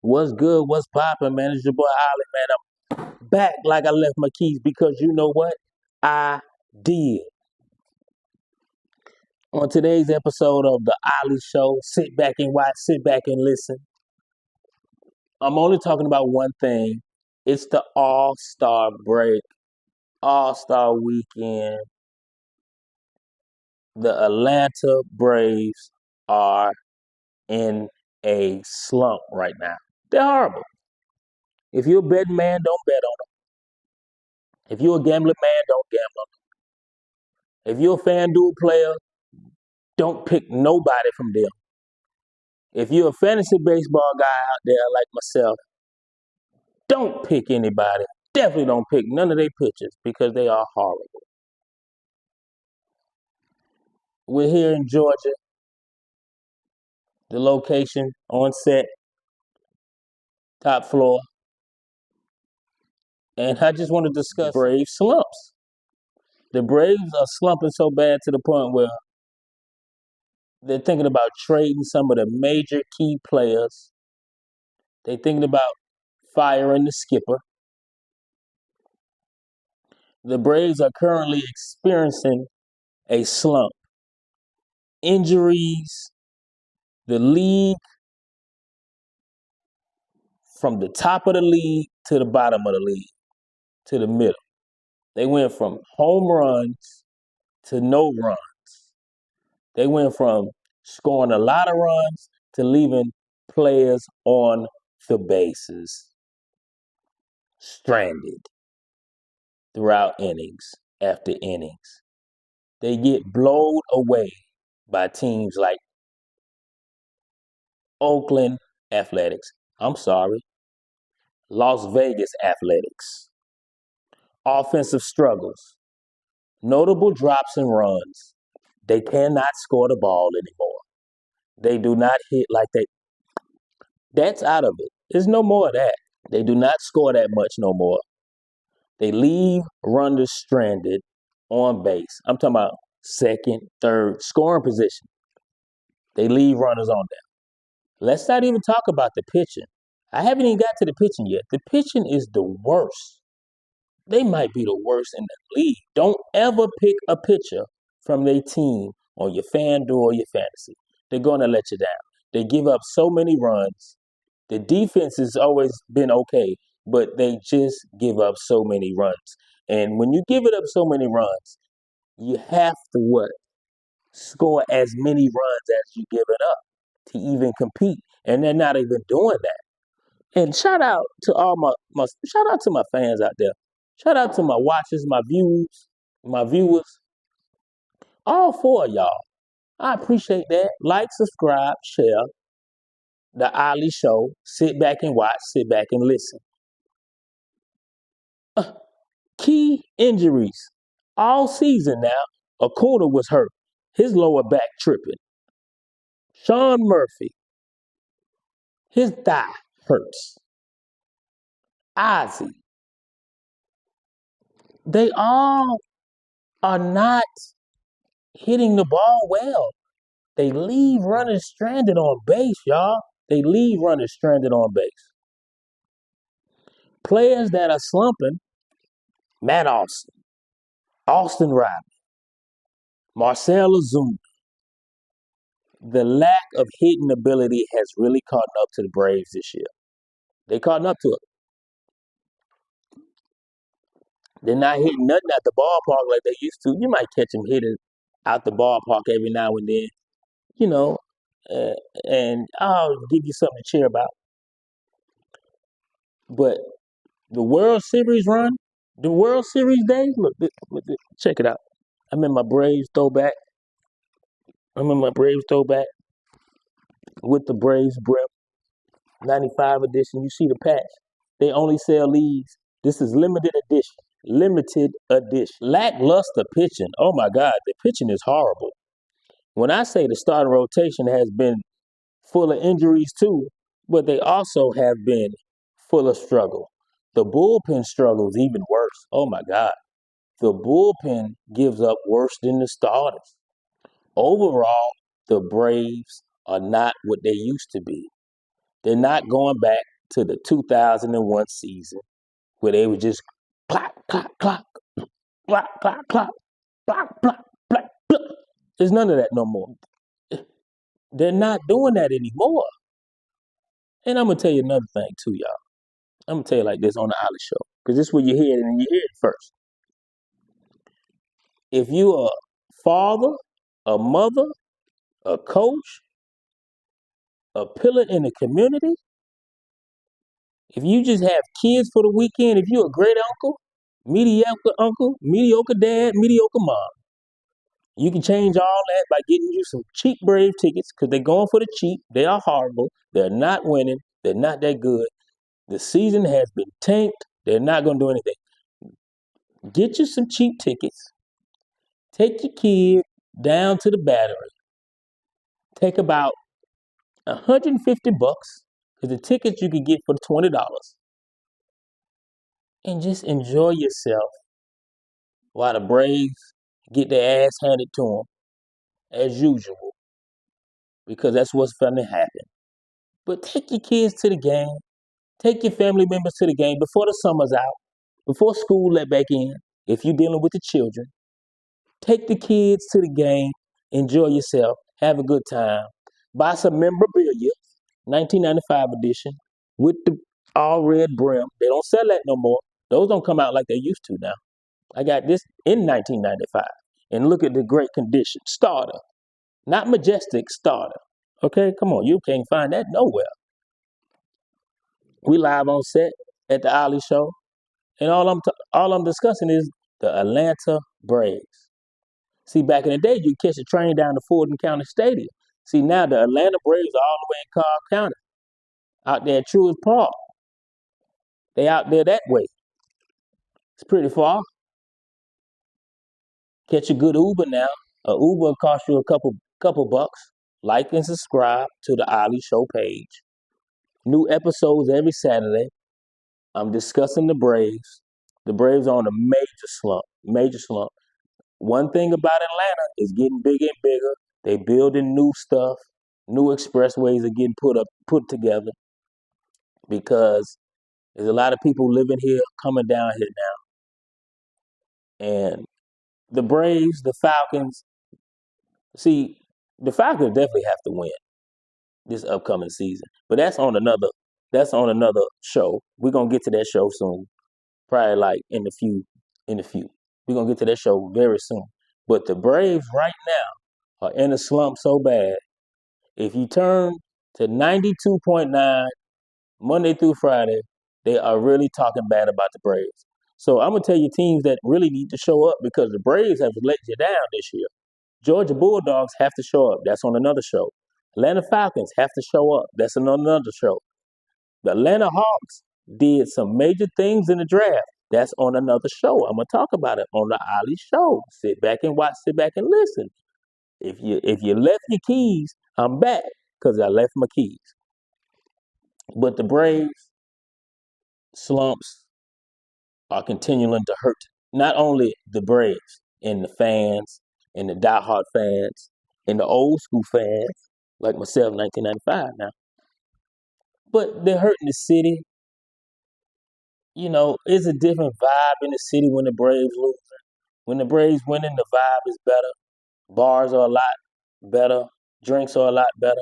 What's good? What's poppin', man? It's your boy Ollie, man. I'm back like I left my keys because you know what? I did. On today's episode of the Ollie Show, sit back and watch, sit back and listen. I'm only talking about one thing. It's the All-Star break, All-Star weekend. The Atlanta Braves are in a slump right now. They're horrible. If you're a betting man, don't bet on them. If you're a gambling man, don't gamble on them. If you're a FanDuel player, don't pick nobody from them. If you're a fantasy baseball guy out there like myself, don't pick anybody. Definitely don't pick none of their pitchers because they are horrible. We're here in Georgia, the location on set, top floor, and I just want to discuss Brave slumps. The Braves are slumping so bad to the point where they're thinking about trading some of the major key players. They're thinking about firing the skipper. The Braves are currently experiencing a slump. Injuries, the league, from the top of the league to the bottom of the league, to the middle. They went from home runs to no runs. They went from scoring a lot of runs to leaving players on the bases, stranded throughout innings after innings. They get blown away by teams like Oakland Athletics. I'm sorry, Las Vegas Athletics. Offensive struggles, notable drops in runs. They cannot score the ball anymore. They do not hit like they. That's out of it. There's no more of that. They do not score that much no more. They leave runners stranded on base. I'm talking about second, third, scoring position. They leave runners on there. Let's not even talk about the pitching. I haven't even got to the pitching yet. The pitching is the worst. They might be the worst in the league. Don't ever pick a pitcher from their team on your FanDuel or your fantasy. They're going to let you down. They give up so many runs. The defense has always been okay, but they just give up so many runs. And when you give it up so many runs, you have to what? Score as many runs as you give it up to even compete. And they're not even doing that. And shout out to all my shout out to my fans out there. Shout out to my watchers, my viewers, all four of y'all. I appreciate that. Like, subscribe, share the Ali Show. Sit back and watch, sit back and listen. Key injuries. All season now, Okuda was hurt. His lower back tripping. Sean Murphy, his thigh hurts. Ozzy. They all are not hitting the ball well. They leave runners stranded on base, y'all. They leave runners stranded on base. Players that are slumping, Matt Austin, Austin Riley, Marcell Ozuna. The lack of hitting ability has really caught up to the Braves this year. They caught up to it. They're not hitting nothing at the ballpark like they used to. You might catch them hitting out the ballpark every now and then, you know, and I'll give you something to cheer about. But the World Series run, the World Series days, look, check it out. I'm in my Braves throwback. With the Braves brim, 95 edition. You see the patch. They only sell these. This is limited edition. Limited edition. Lackluster pitching. Oh my God, the pitching is horrible. When I say the starting rotation has been full of injuries too, but they also have been full of struggle. The bullpen struggles even worse. Oh my God. The bullpen gives up worse than the starters. Overall, the Braves are not what they used to be. They're not going back to the 2001 season where they were just clock, clock, clock, clock, clock, clock, clock, clock, clock, clock. There's none of that no more. They're not doing that anymore. And I'm gonna tell you another thing too, y'all. I'm gonna tell you like this on the Ali show, because this is where you hear it and you hear it first. If you are a father, a mother, a coach, a pillar in the community, if you just have kids for the weekend, if you're a great uncle, mediocre dad, mediocre mom, you can change all that by getting you some cheap Brave tickets because they're going for the cheap. They are horrible. They're not winning. They're not that good. The season has been tanked. They're not going to do anything. Get you some cheap tickets. Take your kid down to the Battery. Take about $150 because the tickets you can get for $20, and just enjoy yourself while the Braves get their ass handed to them as usual, because that's what's going to happen. But take your kids to the game. Take your family members to the game before the summer's out, before school let back in. If you're dealing with the children, take the kids to the game. Enjoy yourself. Have a good time. Buy some memorabilia, 1995 edition, with the all red brim. They don't sell that no more. Those don't come out like they used to now. I got this in 1995. And look at the great condition. Starter. Not majestic, starter. Okay, come on. You can't find that nowhere. We live on set at the Ali show. And all I'm discussing is the Atlanta Braves. See, back in the day, you catch a train down to Fulton County Stadium. See, now the Atlanta Braves are all the way in Cobb County, out there at Truist Park. They out there that way. It's pretty far. Catch a good Uber now. A Uber will cost you a couple bucks. Like and subscribe to the Ali Show page. New episodes every Saturday. I'm discussing the Braves. The Braves are on a major slump. Major slump. One thing about Atlanta is getting bigger and bigger. They building new stuff. New expressways are getting put together because there's a lot of people living here, coming down here now. And the Braves, the Falcons, see, the Falcons definitely have to win this upcoming season. But that's on another show. We're gonna get to that show soon. Probably like in the few. We're gonna get to that show very soon. But the Braves right now are in a slump so bad. If you turn to 92.9 Monday through Friday, they are really talking bad about the Braves. So I'm gonna tell you teams that really need to show up because the Braves have let you down this year. Georgia Bulldogs have to show up. That's on another show. Atlanta Falcons have to show up. That's on another show. The Atlanta Hawks did some major things in the draft. That's on another show. I'm gonna talk about it on the Ali show. Sit back and watch. Sit back and listen. If you left your keys, I'm back because I left my keys. But the Braves slumps are continuing to hurt not only the Braves and the fans and the diehard fans and the old school fans like myself, 1995 now, but they're hurting the city. You know, it's a different vibe in the city when the Braves lose. When the Braves winning, the vibe is better. Bars are a lot better. Drinks are a lot better.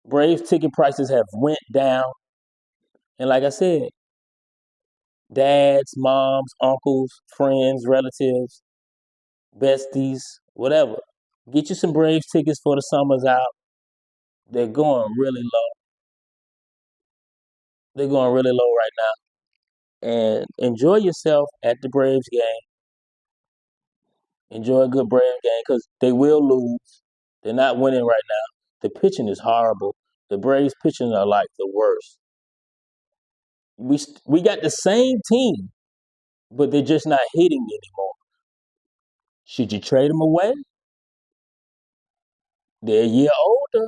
Braves ticket prices have went down. And like I said, dads, moms, uncles, friends, relatives, besties, whatever. Get you some Braves tickets for the summer's out. They're going really low. They're going really low right now. And enjoy yourself at the Braves game. Enjoy a good Braves game because they will lose. They're not winning right now. The pitching is horrible. The Braves pitching are like the worst. We got the same team, but they're just not hitting anymore. Should you trade them away? They're a year older,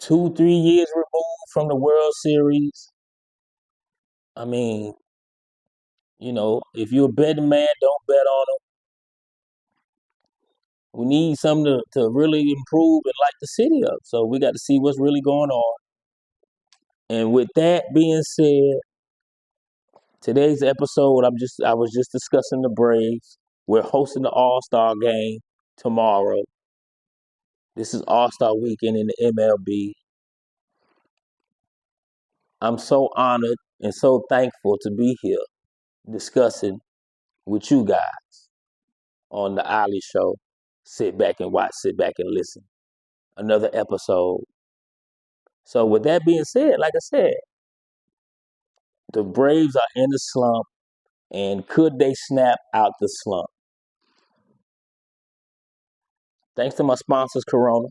2, 3 years removed from the World Series. I mean, if you're a betting man, don't bet on them. We need something to really improve and light the city up. So we got to see what's really going on. And with that being said, today's episode, I was just discussing the Braves. We're hosting the All-Star game tomorrow. This is All-Star weekend in the MLB. I'm so honored and so thankful to be here discussing with you guys on the Ali Show. Sit back and watch, sit back and listen. Another episode. So with that being said, like I said, the Braves are in the slump, and could they snap out the slump? Thanks to my sponsors, Corona.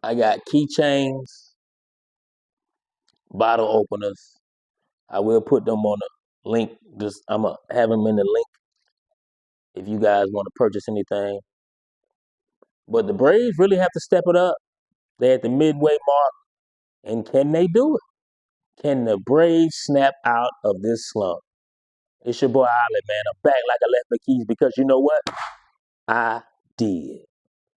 I got keychains, bottle openers. I will put them on the link. Just I'm gonna have them in the link if you guys want to purchase anything. But the Braves really have to step it up. They're at the midway mark, and can they do it? Can the Braves snap out of this slump? It's your boy Ali, man. I'm back like I left my keys because you know what? I did.